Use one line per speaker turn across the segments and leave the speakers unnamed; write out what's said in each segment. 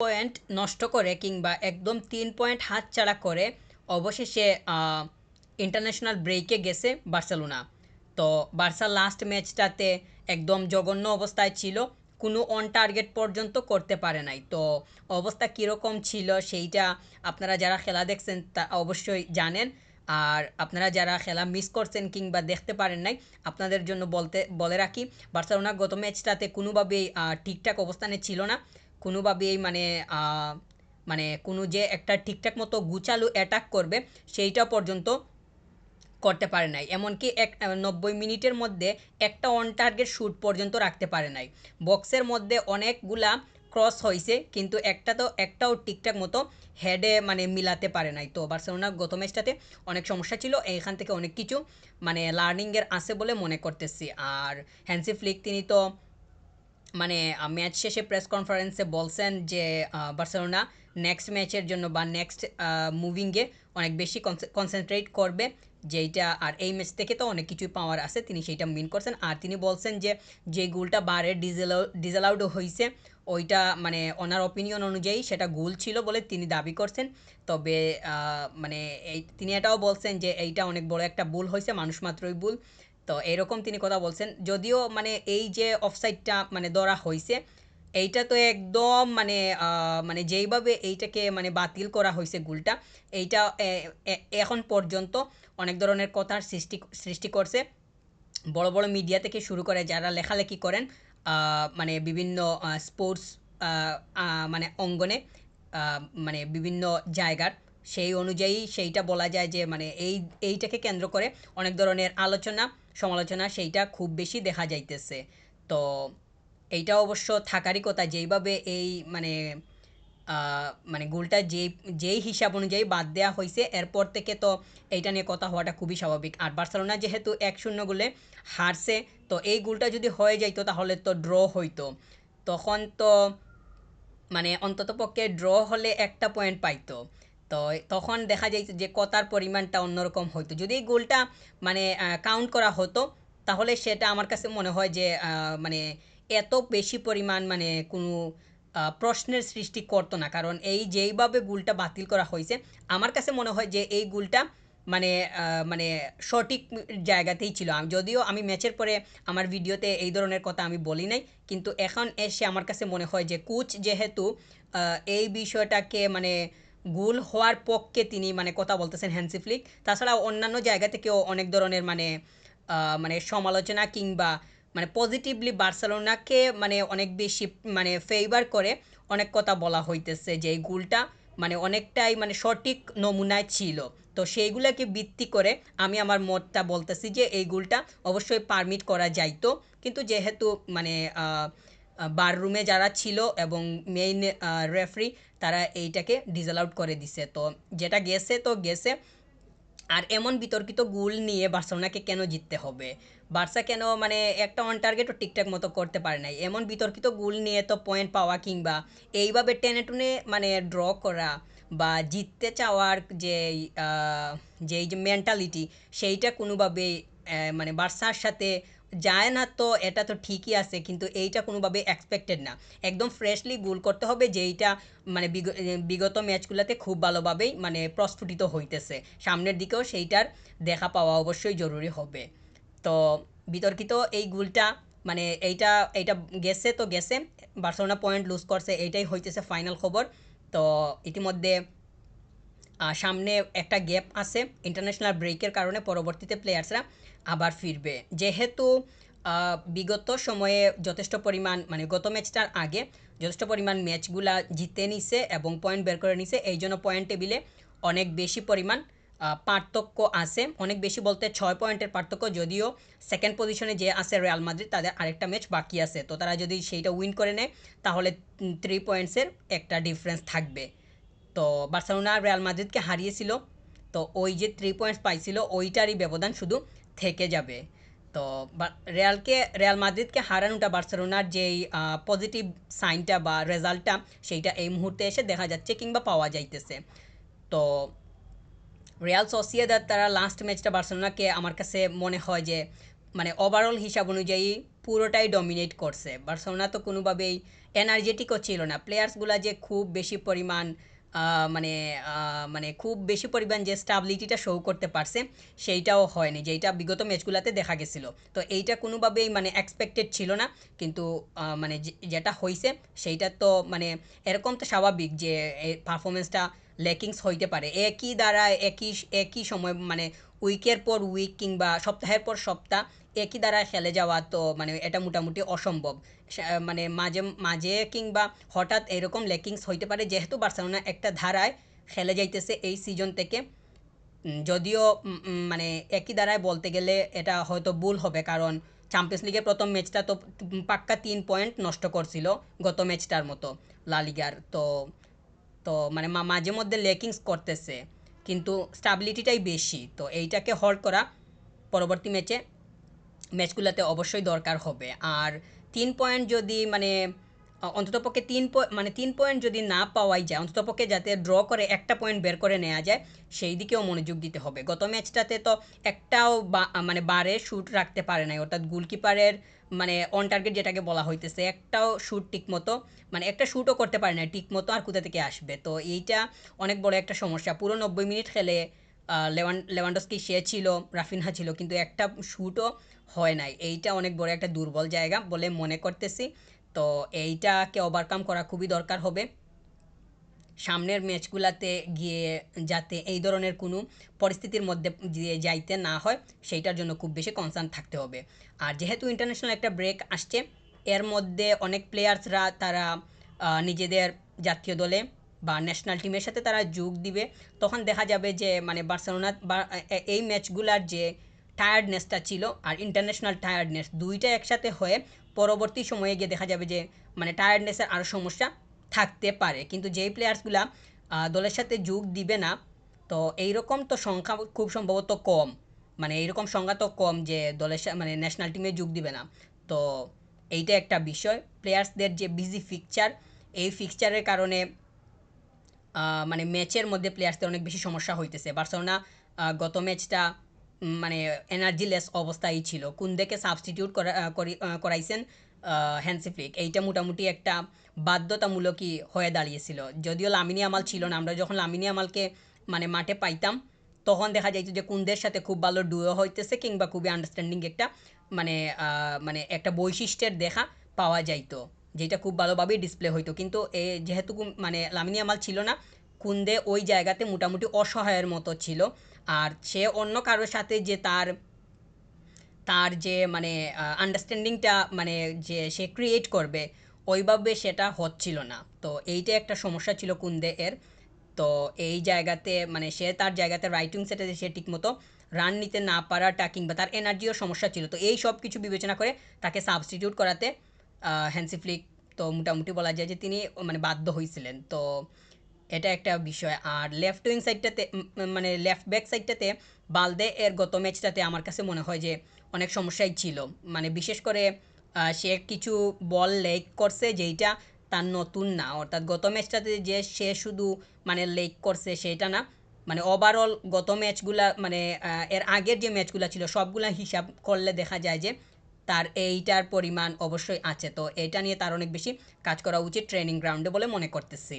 Point নষ্ট করে কিংবা একদম 3 পয়েন্ট হাতছাড়া করে অবশেষে ইন্টারন্যাশনাল ব্রেকে গেছে বার্সেলোনা। তো বার্সা লাস্ট ম্যাচটাতে একদম জঘন্য অবস্থায় ছিল, কোনো অন টার্গেট পর্যন্ত করতে পারে নাই। তো অবস্থা কীরকম ছিল সেইটা আপনারা যারা খেলা দেখছেন তা অবশ্যই জানেন। আর আপনারা যারা খেলা মিস করছেন কিংবা দেখতে পারেন নাই, আপনাদের জন্য বলে রাখি, বার্সেলোনা গত ম্যাচটাতে কোনোভাবেই ঠিকঠাক অবস্থানে ছিল না। কোনোভাবেই মানে কোনো যে একটা ঠিকঠাক মতো গুছালো অ্যাটাক করবে সেইটা পর্যন্ত করতে পারে নাই। এমনকি 90 মিনিটের মধ্যে একটা অন টার্গেট শ্যুট পর্যন্ত রাখতে পারে নাই। বক্সের মধ্যে অনেকগুলা ক্রস হয়েছে কিন্তু একটাও ঠিকঠাক মতো হেডে মানে মিলাতে পারে নাই। তো বার্সেলোনা গত ম্যাচটাতে অনেক সমস্যা ছিল, এখান থেকে অনেক কিছু মানে লার্নিংয়ের আছে বলে মনে করতেছি। আর হ্যান্সি ফ্লিক তিনি তো মানে ম্যাচ শেষে প্রেস কনফারেন্সে বলছেন যে বার্সেলোনা নেক্সট ম্যাচের জন্য বা নেক্সট মুভিংয়ে অনেক বেশি কনসেন্ট্রেট করবে যেইটা, আর এই ম্যাচ থেকে তো অনেক কিছুই পাওয়ার আছে, তিনি সেইটা মিন করছেন। আর তিনি বলছেন যে যে গোলটা বারে ডিজেল আউট হয়েছে ওইটা মানে ওনার অপিনিয়ন অনুযায়ী সেটা গোল ছিল বলে তিনি দাবি করছেন। তবে মানে তিনি এটাও বলছেন যে এইটা অনেক বড় একটা ভুল হয়েছে, মানুষ মাত্রই ভুল। তো এরকম তিনি কথা বলছেন, যদিও মানে এই যে অফসাইডটা মানে ধরা হয়েছে এইটা তো একদম মানে মানে যেইভাবে এইটাকে মানে বাতিল করা হয়েছে গোলটা, এইটা এখন পর্যন্ত অনেক ধরনের কথার সৃষ্টি করছে। বড় বড় মিডিয়া থেকে শুরু করে যারা লেখালেখি করেন মানে বিভিন্ন স্পোর্টস মানে অঙ্গনে মানে বিভিন্ন জায়গার, সেই অনুযায়ী সেইটা বলা যায় যে মানে এইটাকে কেন্দ্র করে অনেক ধরনের আলোচনা সমালোচনা সেইটা খুব বেশি দেখা যাইতেছে। তো এইটা অবশ্য থাকারই কথা, যেইভাবে এই মানে মানে গোলটা যেই হিসাব অনুযায়ী বাদ দেওয়া হয়েছে এরপর থেকে তো এইটা নিয়ে কথা হওয়াটা খুবই স্বাভাবিক। আর বার্সেলোনা যেহেতু 1-0 গোলে হারছে, তো এই গোলটা যদি হয়ে যাইতো তাহলে তো ড্র হইতো। তখন তো মানে অন্ততপক্ষে ড্র হলে একটা পয়েন্ট পাইতো। তো তখন দেখা যাইত যে কথার পরিমাণটা অন্যরকম হইতো। যদি এই গোলটা মানে কাউন্ট করা হতো তাহলে সেটা আমার কাছে মনে হয় যে মানে এত বেশি পরিমাণ মানে কোনো প্রশ্নের সৃষ্টি করতো না, কারণ এই যেইভাবে গোলটা বাতিল করা হয়েছে আমার কাছে মনে হয় যে এই গোলটা মানে মানে সঠিক জায়গাতেই ছিল। যদিও আমি ম্যাচের পরে আমার ভিডিওতে এই ধরনের কথা আমি বলি নাই, কিন্তু এখন এসে আমার কাছে মনে হয় যে কোচ যেহেতু এই বিষয়টাকে মানে গোল হওয়ার পক্ষে তিনি মানে কথা বলতেছেন হ্যান্সি ফ্লিক, তাছাড়া অন্যান্য জায়গা থেকেও অনেক ধরনের মানে মানে সমালোচনা কিংবা মানে পজিটিভলি বার্সেলোনাকে মানে অনেক বেশি মানে ফেভার করে অনেক কথা বলা হইতেছে যে এই গোলটা মানে অনেকটাই মানে সঠিক নমুনায় ছিল। তো সেইগুলোকে ভিত্তি করে আমি আমার মতটা বলতেছি যে এই গোলটা অবশ্যই পারমিট করা যাইতো, কিন্তু যেহেতু মানে বার রুমে যারা ছিল এবং মেইন রেফারি তারা এইটাকে ডিজেল আউট করে দিছে, তো যেটা গেছে তো গেছে। আর এমন বিতর্কিত গোল নিয়ে বার্সেলোনাকে কেন জিততে হবে? বার্সা কেন মানে একটা অন টার্গেটও ঠিকঠাক মতো করতে পারে নাই, এমন বিতর্কিত গোল নিয়ে তো পয়েন্ট পাওয়া কিংবা এইভাবে টেনে টুনে মানে ড্র করা বা জিততে চাওয়ার যে যেই যে মেন্টালিটি সেইটা কোনোভাবেই মানে বার্সার সাথে যায় না। তো এটা তো ঠিকই আছে, কিন্তু এইটা কোনোভাবে এক্সপেক্টেড না। একদম ফ্রেশলি গোল করতে হবে যেইটা মানে বিগত ম্যাচগুলোতে খুব ভালোভাবেই মানে প্রস্ফুটিত হইতেছে, সামনের দিকেও সেইটার দেখা পাওয়া অবশ্যই জরুরি হবে। তো বিতর্কিত এই গোলটা মানে এইটা এইটা গেছে তো গেছে, বার্সেলোনা পয়েন্ট লুজ করছে, এইটাই হইতেছে ফাইনাল খবর। তো ইতিমধ্যে সামনে একটা গ্যাপ আছে ইন্টারন্যাশনাল ব্রেকের কারণে, পরবর্তীতে প্লেয়ার্সরা আবার ফিরবে। যেহেতু বিগত সময়ে যথেষ্ট পরিমাণ মানে গত ম্যাচটার আগে যথেষ্ট পরিমাণ ম্যাচগুলা জিতে নিছে এবং পয়েন্ট বের করে নিছে, এই জন্য পয়েন্ট টেবিলে অনেক বেশি পরিমাণ পার্থক্য আছে। অনেক বেশি বলতে 6 পয়েন্টের পার্থক্য, যদিও সেকেন্ড পজিশনে যে আছে রিয়াল মাদ্রিদ তাদের আরেকটা ম্যাচ বাকি আছে, তো তারা যদি সেইটা উইন করে নেয় তাহলে 3 পয়েন্টসের একটা ডিফারেন্স থাকবে। তো বার্সেলোনা রিয়াল মাদ্রিদকে হারিয়েছিল, তো ওই যে 3 পয়েন্টস পাইছিল ওইটারই ব্যবধান শুধু থেকে যাবে। তো রিয়াল মাদ্রিদকে হারানোটা বার্সেলোনার যেই পজিটিভ সাইনটা বা রেজাল্টটা সেইটা এই মুহূর্তে এসে দেখা যাচ্ছে কিংবা পাওয়া যাইতেছে। তো রিয়াল সোসিয়েদাদ তারা লাস্ট ম্যাচটা বার্সেলোনাকে আমার কাছে মনে হয় যে মানে ওভারঅল হিসাব অনুযায়ী পুরোটাই ডমিনেট করছে। বার্সেলোনা তো কোনোভাবেই এনার্জেটিকও ছিল না, প্লেয়ার্সগুলা যে খুব বেশি পরিমাণ মানে মানে খুব বেশি পরিমাণ যে স্টাবিলিটিটা শো করতে পারছে সেইটাও হয়নি, যেইটা বিগত ম্যাচগুলোতে দেখা গেছিলো। তো এইটা কোনোভাবেই মানে এক্সপেক্টেড ছিল না, কিন্তু মানে যেটা হয়েছে সেইটা তো মানে এরকম তো স্বাভাবিক যে এই পারফরমেন্সটা ল্যাকিংস হইতে পারে একই দ্বারা একই একই সময়, মানে উইকের পর উইক কিংবা সপ্তাহের পর সপ্তাহ একই দ্বারা খেলে যাওয়া, তো মানে এটা মোটামুটি অসম্ভব। মানে মাঝে মাঝে কিংবা হঠাৎ এরকম ল্যাকিংস হইতে পারে, যেহেতু বার্সেলোনা একটা ধারায় খেলে যাইতেছে এই সিজন থেকে। যদিও মানে একই দ্বারায় বলতে গেলে এটা হয়তো ভুল হবে, কারণ চ্যাম্পিয়ন্স লিগের প্রথম ম্যাচটা তো পাক্কা 3 পয়েন্ট নষ্ট করছিল গত ম্যাচটার মতো লা লিগার। তো তো মানে মাঝে মধ্যে লেকিংস করতেছে, কিন্তু স্টাবিলিটিটাই বেশি, তো এইটাকে হল্ড করা পরবর্তী ম্যাচগুলোতে অবশ্যই দরকার হবে। আর 3 পয়েন্ট যদি মানে অন্ততপক্ষে 3 পয়েন্ট যদি না পাওয়াই যায়, অন্ততপক্ষে যাতে ড্র করে একটা পয়েন্ট বের করে নেওয়া যায় সেই দিকেও মনোযোগ দিতে হবে। গত ম্যাচটাতে তো একটাও মানে বারে শ্যুট রাখতে পারে নাই, অর্থাৎ গোলকিপারের মানে অন টার্গেট যেটাকে বলা হইতেছে একটাও শ্যুট ঠিক মতো, মানে একটা শ্যুটও করতে পারে না ঠিক মতো, আর কোথা থেকে আসবে। তো এইটা অনেক বড় একটা সমস্যা। পুরো 90 মিনিট খেলে লেভানডস্কি সে ছিল, রাফিনহা ছিল, কিন্তু একটা শ্যুটও হয় নাই। এইটা অনেক বড় একটা দুর্বল জায়গা বলে মনে করতেছি। তো এইটাকে ওভারকাম করা খুবই দরকার হবে সামনের ম্যাচগুলোতে গিয়ে, যাতে এই ধরনের কোনো পরিস্থিতির মধ্যে দিয়ে যাইতে না হয় সেইটার জন্য খুব বেশি কনসার্ন থাকতে হবে। আর যেহেতু ইন্টারন্যাশনাল একটা ব্রেক আসছে, এর মধ্যে অনেক প্লেয়ার্সরা তারা নিজেদের জাতীয় দলে বা ন্যাশনাল টিমের সাথে তারা যোগ দিবে। তখন দেখা যাবে যে মানে বার্সেলোনা বা এই ম্যাচগুলার যে টায়ার্ডনেসটা ছিল আর ইন্টারন্যাশনাল টায়ার্ডনেস দুইটা একসাথে হয়ে পরবর্তী সময়ে গিয়ে দেখা যাবে যে মানে টায়ার্ডনেসের আরও সমস্যা থাকতে পারে। কিন্তু যেই প্লেয়ার্সগুলা দলের সাথে যোগ দিবে না, তো এইরকম তো সংখ্যা খুব সম্ভবত কম, মানে এইরকম সংখ্যা তো কম যে দলের মানে ন্যাশনাল টিমে যোগ দিবে না। তো এইটা একটা বিষয়, প্লেয়ার্সদের যে বিজি ফিকচার, এই ফিকচারের কারণে মানে ম্যাচের মধ্যে প্লেয়ার্সদের অনেক বেশি সমস্যা হইতেছে। বার্সেলোনা গত ম্যাচটা মানে এনার্জিলেস অবস্থায় ছিল, কুন্দেকে সাবস্টিটিউট করাইছেন হ্যান্সি ফ্লিক। এইটা মোটামুটি একটা বাধ্যতামূলকই হয়ে দাঁড়িয়েছিল। যদিও লামিনী আমাল ছিল না, আমরা যখন লামিনী আমালকে মানে মাঠে পাইতাম তখন দেখা যাইত যে কুন্দের সাথে খুব ভালো ডুয়ো হইতেছে কিংবা খুবই আন্ডারস্ট্যান্ডিং একটা মানে মানে একটা বৈশিষ্ট্যের দেখা পাওয়া যাইতো, যেটা খুব ভালোভাবেই ডিসপ্লে হইতো। কিন্তু যেহেতু মানে লামিনী আমাল ছিল না, কুন্দে ওই জায়গাতে মোটামুটি অসহায়ের মতো ছিল। আর সে অন্য কারোর সাথে যে তার তার যে মানে আন্ডারস্ট্যান্ডিংটা মানে যে সে ক্রিয়েট করবে ওইভাবে সেটা হচ্ছিল না। তো এইটা একটা সমস্যা ছিল কুন্দে এর। তো এই জায়গাতে মানে সে তার জায়গাতে রাইটিং সেটে সে ঠিকমতো রান নিতে না পারাটা কিংবা তার এনার্জিও সমস্যা ছিল, তো এই সব কিছু বিবেচনা করে তাকে সাবস্টিটিউট করাতে হ্যান্সি ফ্লিক তো মোটামুটি বলা যায় যে তিনি মানে বাধ্য হয়েছিলেন। তো এটা একটা বিষয়। আর লেফট উইং সাইডটাতে মানে লেফট ব্যাক সাইডটাতে বালদে এর গত ম্যাচটাতে আমার কাছে মনে হয় যে অনেক সমস্যাই ছিল, মানে বিশেষ করে সে কিছু বল লেগ করছে যেইটা তার নতুন না, অর্থাৎ গত ম্যাচটাতে যে সে শুধু মানে লেগ করছে সেটা না, মানে ওভারঅল গত ম্যাচগুলা মানে এর আগের যে ম্যাচগুলো ছিল সবগুলা হিসাব করলে দেখা যায় যে তার এইটার পরিমাণ অবশ্যই আছে। তো এটা নিয়ে তার অনেক বেশি কাজ করা উচিত ট্রেনিং গ্রাউন্ডে বলে মনে করতেছি।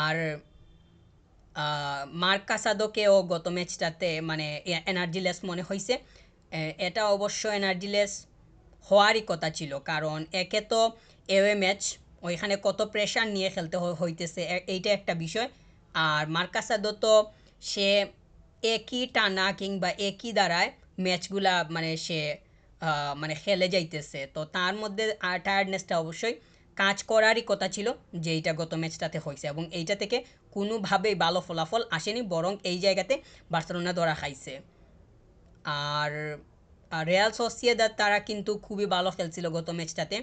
আর মার্ক কাসাদোকেও গত ম্যাচটাতে মানে এনার্জিলেস মনে হয়েছে। এটা অবশ্য এনার্জিলেস হওয়ারই কথা ছিল, কারণ একে তো এওয়ে ম্যাচ, ওইখানে কত প্রেশার নিয়ে খেলতে হইতেছে এইটা একটা বিষয়। আর মার্ক কাসাদো তো সে একই টানা কিংবা একই দ্বারায় ম্যাচগুলা মানে সে মানে খেলে যাইতেছে, তো তার মধ্যে টায়ার্ডনেসটা অবশ্যই কাজ করারই কথা ছিল, যেইটা গত ম্যাচটাতে হয়েছে। এবং এইটা থেকে কোনোভাবেই ভালো ফলাফল আসেনি, বরং এই জায়গাতে বার্সেলোনা ধরা খাইছে। আর রিয়াল সোসিয়েদাদ তারা কিন্তু খুবই ভালো খেলছিল গত ম্যাচটাতে,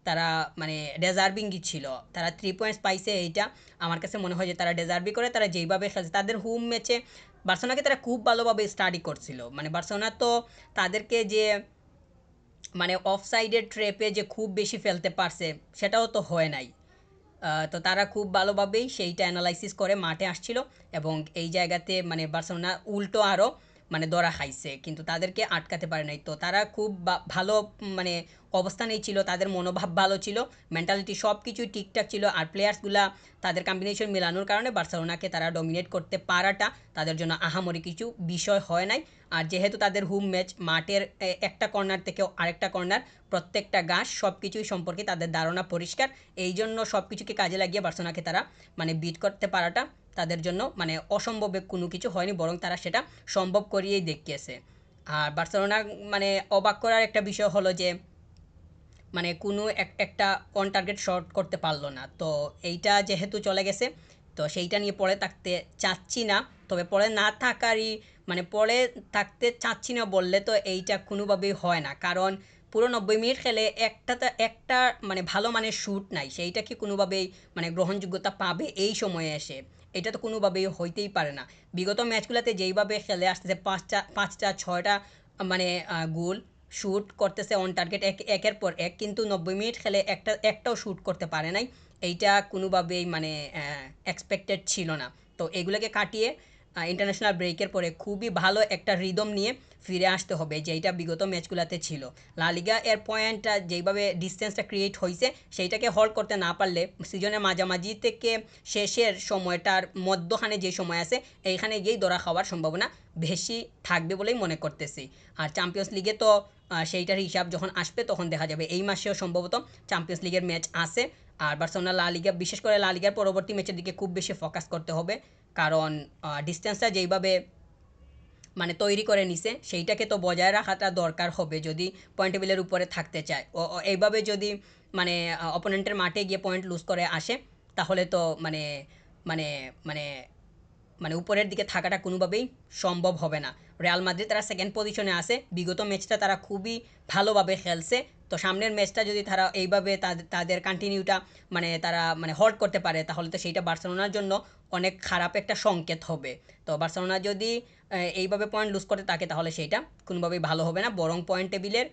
তারা মানে ডেজার্ভিংই ছিল, তারা 3 পয়েন্টস পাইছে। এইটা আমার কাছে মনে হয় যে তারা ডেজার্ভই করে, তারা যেইভাবে খেলছে তাদের হোম ম্যাচে বার্সেলোনাকে তারা খুব ভালোভাবে স্টাডি করছিল। মানে বার্সেলোনা তো তাদেরকে যে মানে অফ সাইডের ট্রেপে যে খুব বেশি ফেলতে পারছে সেটাও তো হয় নাই। তো তারা খুব ভালোভাবেই সেইটা অ্যানালাইসিস করে মাঠে আসছিল, এবং এই জায়গাতে মানে বার্সেলোনা উল্টো আরও মানে ধরা খাইছে, কিন্তু তাদেরকে আটকাতে পারে নাই। তো তারা খুব ভালো মানে অবস্থানেই ছিল, তাদের মনোভাব ভালো ছিল, মেন্টালিটি সব কিছুই ঠিকঠাক ছিল। আর প্লেয়ার্সগুলা তাদের কম্বিনেশন মেলানোর কারণে বার্সেলোনাকে তারা ডমিনেট করতে পারাটা তাদের জন্য আহামরি কিছু বিষয় হয় নাই। আর যেহেতু তাদের হোম ম্যাচ, মাঠের একটা কর্নার থেকে আরেকটা কর্নার, প্রত্যেকটা ঘাস সব কিছুই সম্পর্কে তাদের ধারণা পরিষ্কার। এই জন্য সব কিছুকে কাজে লাগিয়ে বার্সেলোনাকে তারা মানে বিট করতে পারাটা তাদের জন্য মানে অসম্ভবে কোনো কিছু হয়নি, বরং তারা সেটা সম্ভব করিয়েই দেখিয়েছে। আর বার্সেলোনা মানে অবাক করার একটা বিষয় হলো যে মানে কোনো একটা অন টার্গেট শট করতে পারলো না। তো এইটা যেহেতু চলে গেছে, তো সেইটা নিয়ে পড়ে থাকতে চাচ্ছি না। তবে পড়ে না থাকারই মানে পড়ে থাকতে চাচ্ছি না বললে তো এইটা কোনোভাবেই হয় না, কারণ পুরো 90 মিনিট খেলে একটা মানে ভালো মানের শ্যুট নাই, সেইটা কি কোনোভাবেই মানে গ্রহণযোগ্যতা পাবে এই সময়ে এসে? এটা তো কোনোভাবেই হইতেই পারে না। বিগত ম্যাচগুলোতে যেইভাবে খেলে আসতেছে, পাঁচটা ছয়টা মানে গোল শ্যুট করতেছে অন টার্গেট একের পর এক, কিন্তু 90 মিনিট খেলে একটাও শ্যুট করতে পারে নাই। এইটা কোনোভাবেই মানে এক্সপেক্টেড ছিল না। তো এগুলোকে কাটিয়ে ইন্টারন্যাশনাল ব্রেকের পরে খুবই ভালো একটা রিদম নিয়ে ফিরে আসতে হবে, যেইটা বিগত ম্যাচগুলোতে ছিল। লা লিগা এর পয়েন্টটা যেইভাবে ডিস্টেন্সটা ক্রিয়েট হয়েছে, সেইটাকে হল্ড করতে না পারলে সিজনের মাঝামাঝি থেকে শেষের সময়টার মধ্যখানে যে সময় আছে, এইখানে গিয়েই ধরা খাওয়ার সম্ভাবনা বেশি থাকবে বলেই মনে করতেছি। আর চ্যাম্পিয়ন্স লিগে তো সেইটার হিসাব যখন আসবে তখন দেখা যাবে। এই মাসেও সম্ভবত চ্যাম্পিয়ন্স লিগের ম্যাচ আছে। আর বার্সেলোনা লা লিগা, বিশেষ করে লা লিগার পরবর্তী ম্যাচের দিকে খুব বেশি ফোকাস করতে হবে, কারণ ডিস্টেন্সটা যেইভাবে মানে তৈরি করে নিছে, সেইটাকে তো বজায় রাখাটা দরকার হবে যদি পয়েন্ট টেবিলের উপরে থাকতে চায়। এইভাবে যদি মানে অপোনেন্টের মাঠে গিয়ে পয়েন্ট লুজ করে আসে, তাহলে তো মানে মানে মানে মানে উপরের দিকে থাকাটা কোনোভাবেই সম্ভব হবে না। রিয়াল মাদ্রিদ তারা সেকেন্ড পজিশনে আছে, বিগত ম্যাচটা তারা খুবই ভালোভাবে খেলছে। তো সামনের ম্যাচটা যদি তারা এইভাবে তাদের কন্টিনিউটা মানে তারা মানে হল্ড করতে পারে, তাহলে তো সেইটা বার্সেলোনার জন্য অনেক খারাপ একটা সংকেত হবে। তো বার্সেলোনা যদি এইভাবে পয়েন্ট লুজ করতে থাকে, তাহলে সেইটা কোনোভাবেই ভালো হবে না, বরং পয়েন্ট টেবিলের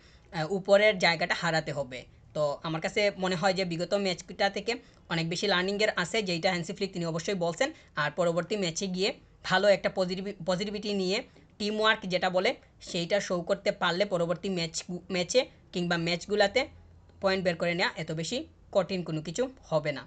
উপরের জায়গাটা হারাতে হবে। তো আমার কাছে মনে হয় যে বিগত ম্যাচটা থেকে অনেক বেশি লার্নিংয়ের আছে, যেইটা হ্যান্সি ফ্লিক তিনি অবশ্যই বলছেন। আর পরবর্তী ম্যাচে গিয়ে ভালো একটা পজিটিভিটি নিয়ে টিম ওয়ার্ক যেটা বলে সেইটা শো করতে পারলে পরবর্তী ম্যাচে কিংবা ম্যাচগুলোতে পয়েন্ট বের করে নেওয়া এত বেশি কঠিন কোনো কিছু হবে না।